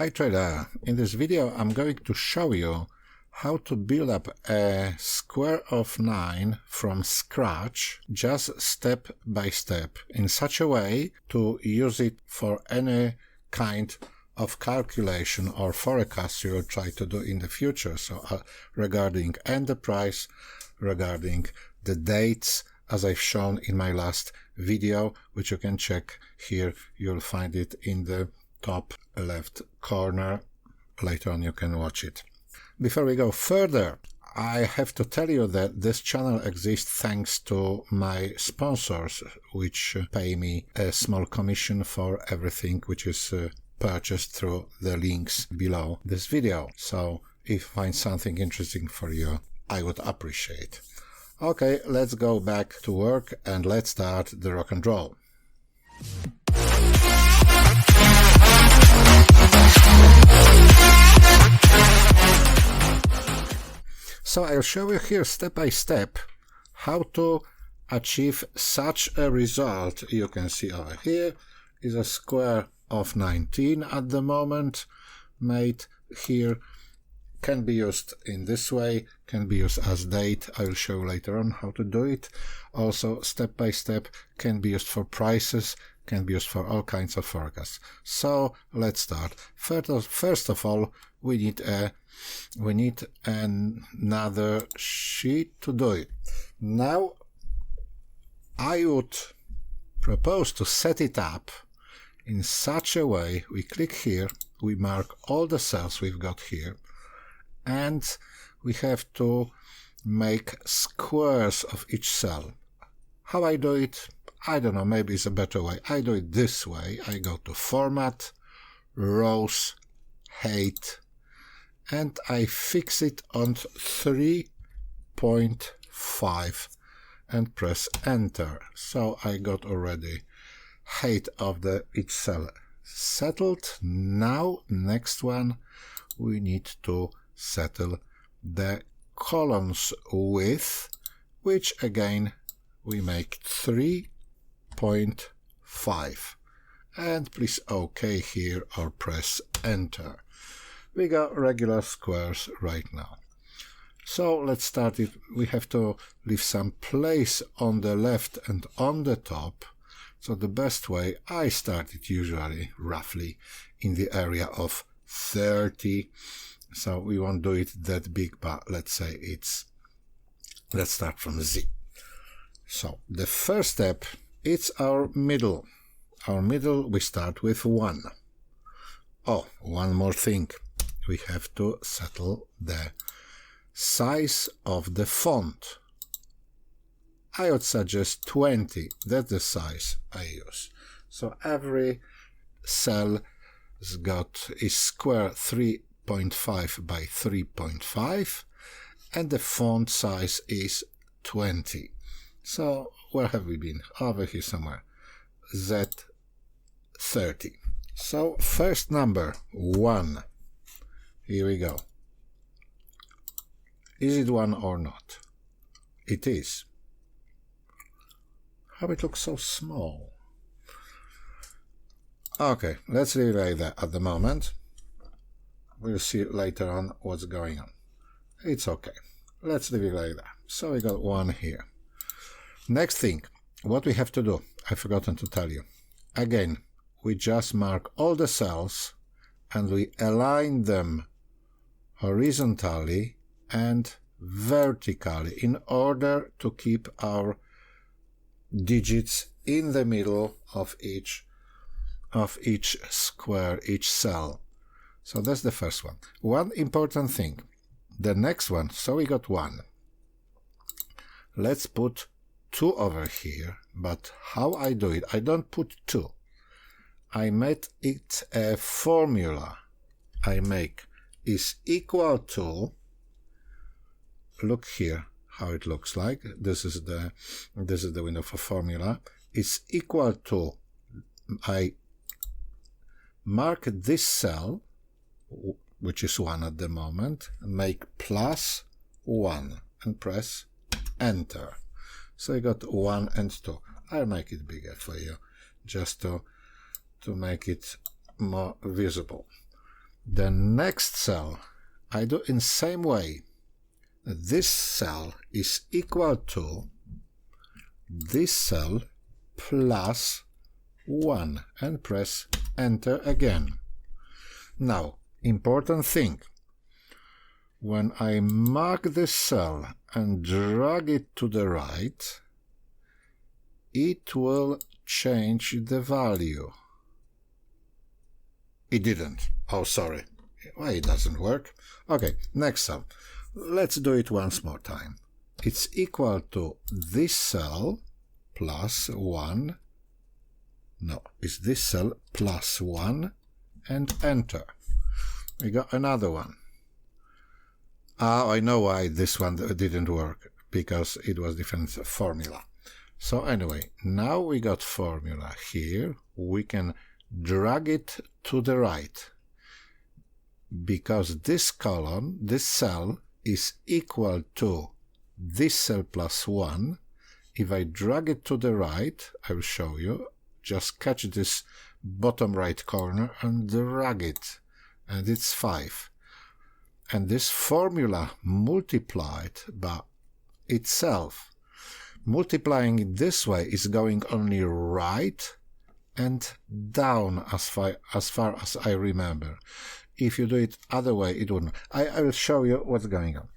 Hi trader, in this video I'm going to show you how to build up a square of 9 from scratch, just step by step, in such a way to use it for any kind of calculation or forecast you will try to do in the future. So regarding enterprise, regarding the dates, as I've shown in my last video, which you can check here, you'll find it in the top left corner. Later on you can watch it. Before we go further, I have to tell you that this channel exists thanks to my sponsors, which pay me a small commission for everything which is purchased through the links below this video. So if you find something interesting for you, I would appreciate. Okay, let's go back to work and let's start the rock and roll. So I'll show you here step by step how to achieve such a result. You can see over here is a square of 19 at the moment made here. Can be used in this way, can be used as date. I will show you later on how to do it. Also step by step can be used for prices, can be used for all kinds of forecasts. So let's start. First of all, we need another sheet to do it. Now I would propose to set it up in such a way. We click here, we mark all the cells we've got here, and we have to make squares of each cell. How I do it, I don't know, maybe it's a better way. I do it this way. I go to Format, Rows, Height, and I fix it on 3.5 and press Enter. So I got already height of each cell settled. Now, next one, we need to settle the columns width, which again we make 3.5. And please OK here or press Enter. We got regular squares right now. So let's start it. We have to leave some place on the left and on the top. So the best way, I start it usually roughly in the area of 30. So we won't do it that big, but let's say let's start from Z. So the first step, it's our middle. Our middle, we start with 1. Oh, one more thing. We have to settle the size of the font. I would suggest 20. That's the size I use. So every cell is square 3.5 by 3.5, and the font size is 20. So where have we been? Over here somewhere. Z30. So first number 1. Here we go. Is it 1 or not? It is. How it looks so small. Okay, let's leave it like that at the moment. We'll see later on what's going on. It's okay. Let's leave it like that. So we got 1 here. Next thing, what we have to do, I've forgotten to tell you. Again, we just mark all the cells and we align them horizontally and vertically in order to keep our digits in the middle of each square, each cell. So that's the first one. One important thing. The next one, so we got 1. Let's put 2 over here, but how I do it, I don't put 2. I made it a formula. I make is equal to, look here how it looks like. This is the window for formula. It's equal to, I mark this cell, which is 1 at the moment, make plus 1 and press Enter. So I got 1 and 2. I'll make it bigger for you just to make it more visible. The next cell I do in same way. This cell is equal to this cell plus 1 and press enter again. Now, important thing. When I mark this cell and drag it to the right, it will change the value. It didn't. Oh, sorry. Why it doesn't work? Okay, next cell. Let's do it once more time. It's equal to this cell plus 1. No, it's this cell plus 1 and enter. We got another one. I know why this one didn't work, because it was different formula. So anyway, now we got formula here. We can drag it to the right, because this column, this cell, is equal to this cell plus 1. If I drag it to the right, I will show you. Just catch this bottom right corner and drag it, and it's 5. And this formula multiplied by itself, multiplying it this way is going only right and down as far as I remember. If you do it other way, it wouldn't. I will show you what's going on.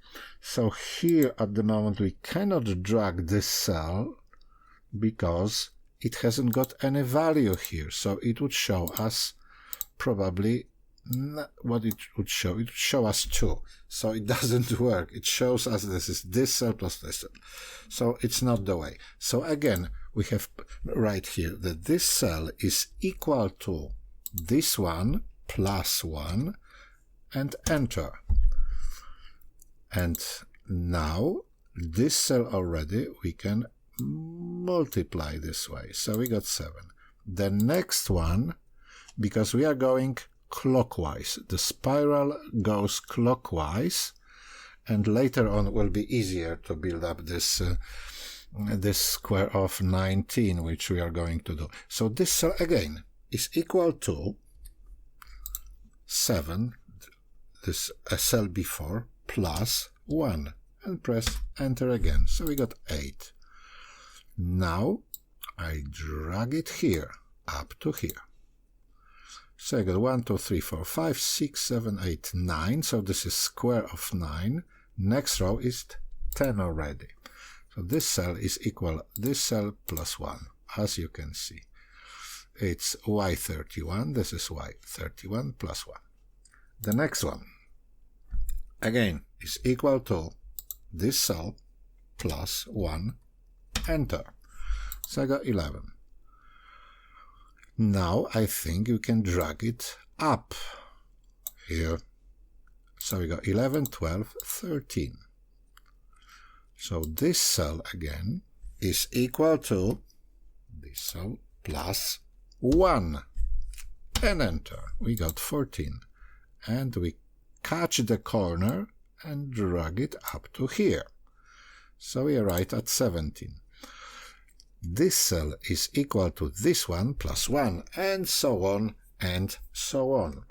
So here at the moment we cannot drag this cell because it hasn't got any value here. So it would show us probably what it would show. It would show us 2. So it doesn't work. It shows us this is this cell plus this cell. So it's not the way. So again, we have right here that this cell is equal to this one plus 1 and enter. And now this cell already we can multiply this way. So we got 7. The next one, because we are going clockwise, the spiral goes clockwise, and later on will be easier to build up this this square of 19, which we are going to do. So this cell again is equal to 7, this cell before, plus 1, and press enter again. So we got 8. Now I drag it here, up to here. So I got 1, 2, 3, 4, 5, 6, 7, 8, 9. So this is square of 9. Next row is 10 already. So this cell is equal this cell plus 1, as you can see. It's y31, this is y31 plus 1. The next one, again, is equal to this cell plus 1, enter. So I got 11. Now I think you can drag it up here. So we got 11, 12, 13. So this cell again is equal to this cell plus 1 and enter. We got 14. And we catch the corner and drag it up to here. So we are right at 17. This cell is equal to this one plus 1, and so on and so on.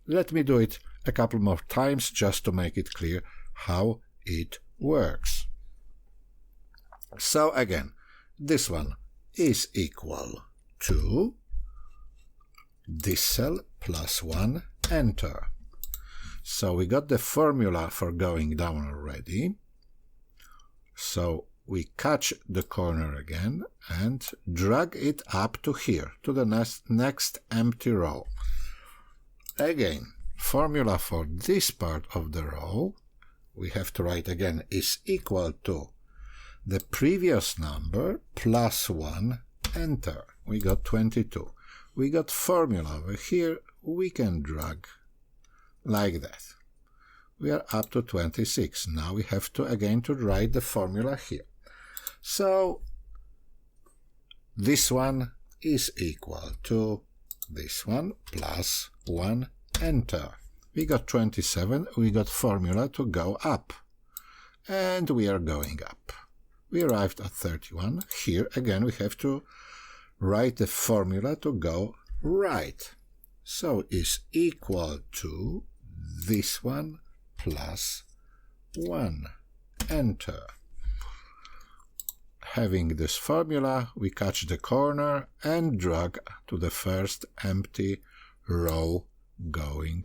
Let me do it a couple more times just to make it clear how it works. So again, this one is equal to this cell plus 1, enter. So we got the formula for going down already. So we catch the corner again and drag it up to here, to the next empty row. Again, formula for this part of the row, we have to write again, is equal to the previous number plus 1, enter. We got 22. We got formula over here, we can drag like that. We are up to 26. Now we have to again to write the formula here. So this one is equal to this one plus 1, enter. We got 27. We got formula to go up. And we are going up. We arrived at 31. Here again we have to write the formula to go right. So is equal to this one plus 1. Enter. Having this formula, we catch the corner and drag to the first empty row going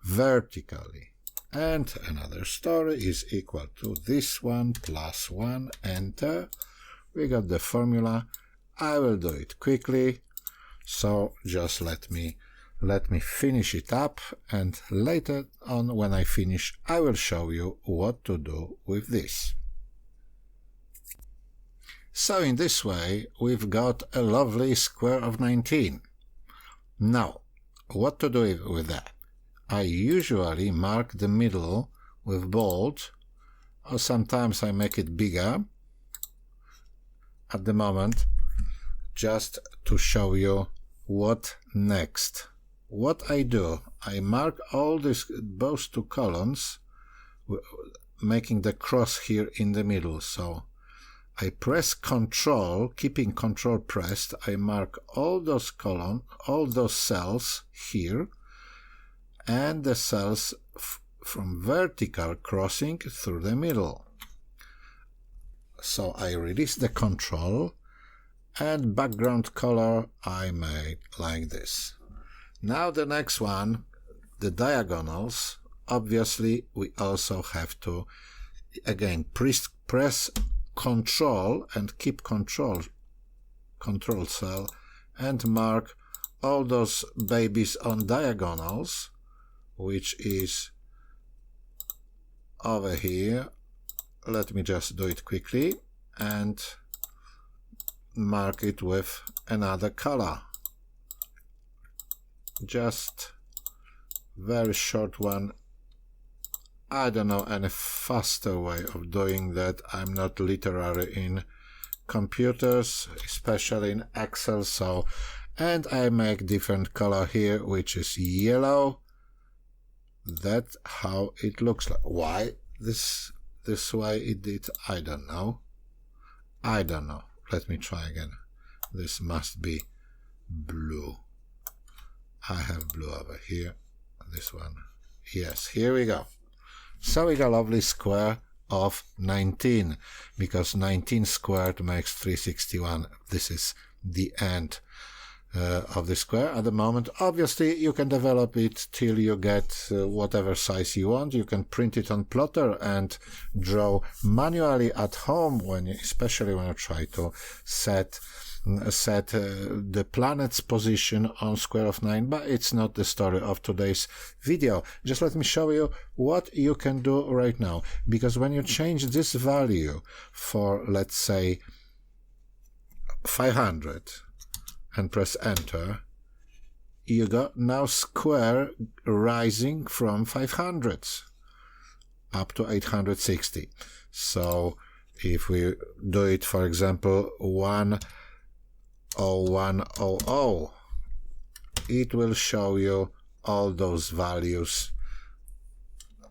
vertically. And another story is equal to this one plus 1. Enter. We got the formula. I will do it quickly, so just let me finish it up, and later on when I finish I will show you what to do with this. So in this way we've got a lovely square of 19. Now, what to do with that? I usually mark the middle with bold, or sometimes I make it bigger at the moment, just to show you what next. What I do, I mark all both two columns, making the cross here in the middle. So I press Control, keeping Control pressed, I mark all those columns, all those cells here, and the cells from vertical crossing through the middle. So I release the Control, and background color I made like this. Now the next one, the diagonals. Obviously we also have to again press Control and keep Control cell and mark all those babies on diagonals, which is over here. Let me just do it quickly and mark it with another color. Just very short one. I don't know any faster way of doing that. I'm not literary in computers, especially in Excel, so, and I make different color here, which is yellow. That's how it looks like. Why this way it did, I don't know. Let me try again. This must be blue. I have blue over here. This one. Yes, here we go. So we got a lovely square of 19, because 19 squared makes 361. This is the end of the square at the moment. Obviously you can develop it till you get whatever size you want. You can print it on plotter and draw manually at home, especially when you try to set the planet's position on square of 9, but it's not the story of today's video. Just let me show you what you can do right now, because when you change this value for, let's say, 500 and press enter, you got now square rising from 500 up to 860. So if we do it, for example, 10100, it will show you all those values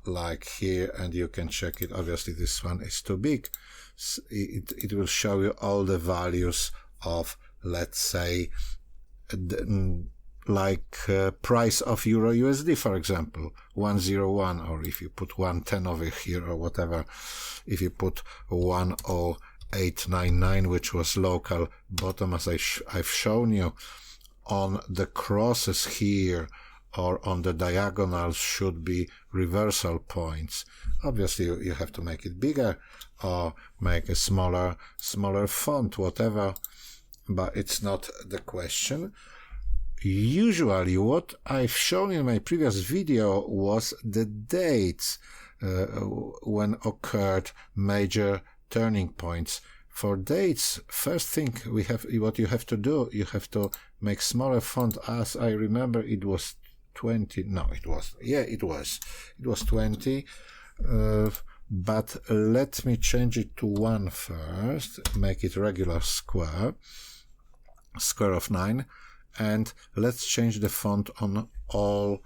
like here, and you can check it. Obviously this one is too big. It will show you all the values of, let's say, price of Euro USD, for example, 101, or if you put 110 over here or whatever, if you put 10899, which was local bottom, as I've shown you, on the crosses here or on the diagonals should be reversal points. Obviously you have to make it bigger or make a smaller font, whatever, but it's not the question. Usually what I've shown in my previous video was the dates when occurred major turning points. For dates, first thing what you have to do, you have to make smaller font. As I remember, it was 20. No, it was 20. But let me change it to 1 first, make it regular square of 9, and let's change the font on all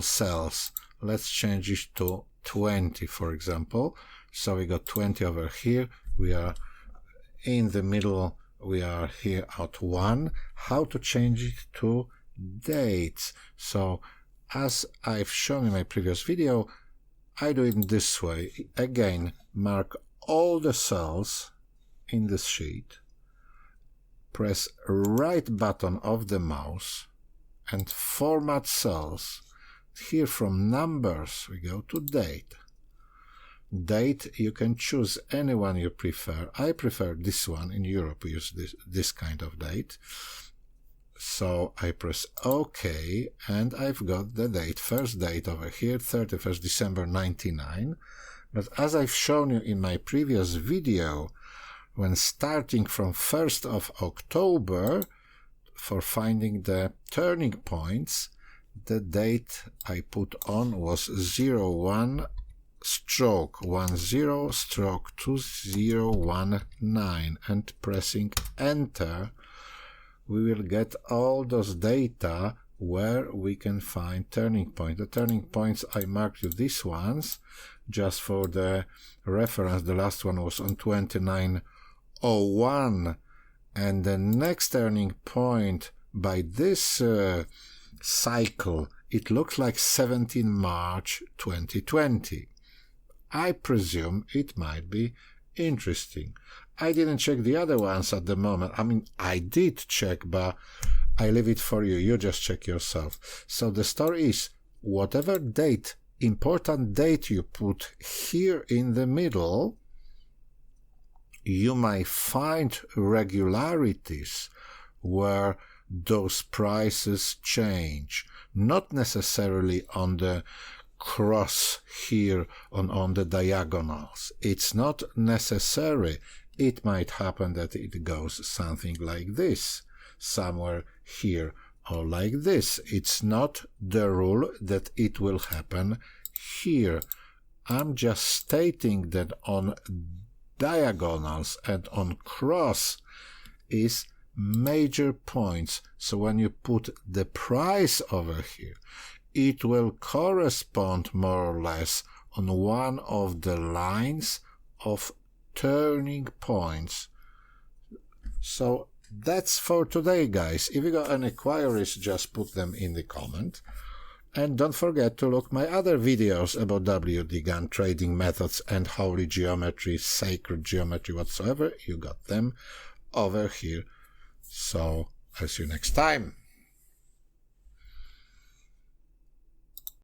cells. Let's change it to 20, for example. So we got 20 over here. We are in the middle. We are here at 1. How to change it to dates? So as I've shown in my previous video, I do it this way. Again, mark all the cells in this sheet, press right button of the mouse and format cells. Here from numbers we go to date. Date, you can choose any one you prefer. I prefer this one. In Europe we use this kind of date. So I press OK, and I've got the date, first date over here, 31st December 99. But as I've shown you in my previous video, when starting from 1st of October, for finding the turning points, the date I put on was 01/10/2019, and pressing enter we will get all those data where we can find turning point. The turning points, I marked you these ones just for the reference. The last one was on 2901, and the next turning point by this cycle, it looks like 17 March 2020. I presume it might be interesting. I didn't check the other ones at the moment. I mean, I did check, but I leave it for you. You just check yourself. So the story is, whatever date, important date you put here in the middle, you might find regularities where those prices change. Not necessarily on the cross here on the diagonals. It's not necessary. It might happen that it goes something like this, somewhere here, or like this. It's not the rule that it will happen here. I'm just stating that on diagonals and on cross is major points. So when you put the price over here, it will correspond more or less on one of the lines of turning points. So that's for today, guys. If you got any queries, just put them in the comment. And don't forget to look my other videos about WD gun trading methods and holy geometry, sacred geometry, whatsoever. You got them over here. So I'll see you next time.